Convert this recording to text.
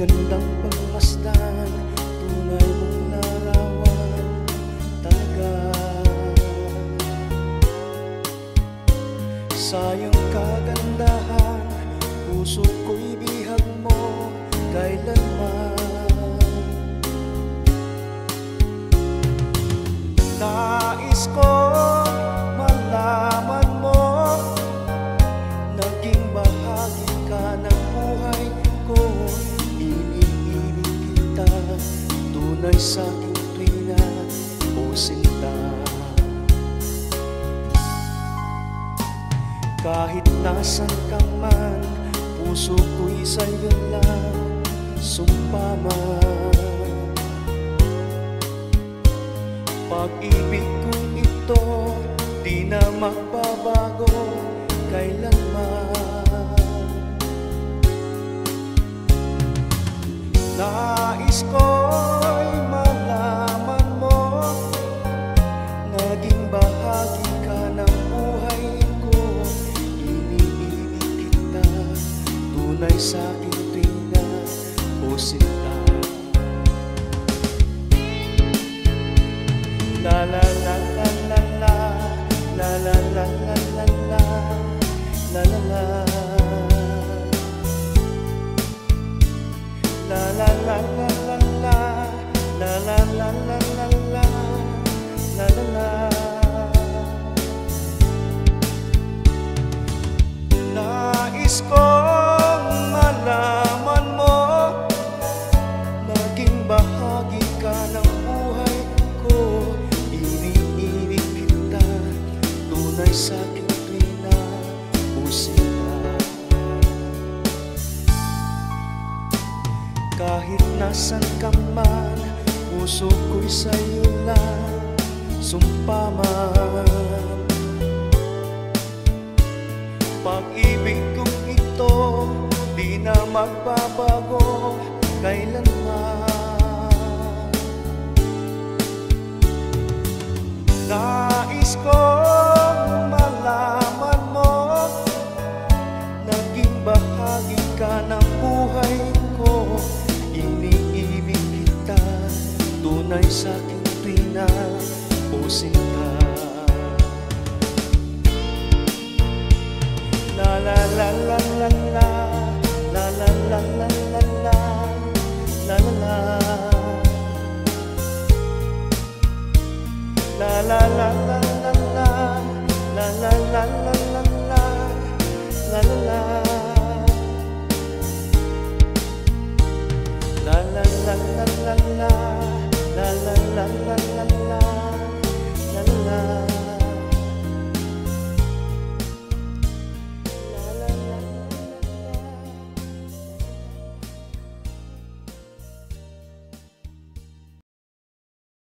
gandang pagmasdan, tunay mong larawan talaga. Sayang kagandahan, puso ko'y bihag mo kailanman. Nais ko malaman mo, naging bahagi ka ng buhay ko. Iniibig kita, tunay sa'king tuwina o sinta. Kahit nasan ka man, puso ko'y sa'yo lang sumpa man. Pag-ibig kong ito, di na magbabago kailanman. Nais ko'y malaman mo, naging bahagi ka ng buhay ko. Iniibig kita, tunay sa'king tuwina o sinta. La la la la la la, la la la la la la, la la la, la la la la la la, la la la la la la, la la la. Nais kong malaman mo, naging bahagi ka ng buhay ko. Iniibig kita, tunay sa'king tuwina o sinta. Kahit nasan ka man, puso ko'y sa'yo lang sumpa man. Pag-ibig kong ito, di na magbabago kailanman. Nais kong malaman mo, naging bahagi ka ng buhay ko. Iniibig kita, tunay sa'king tuwina o sinta.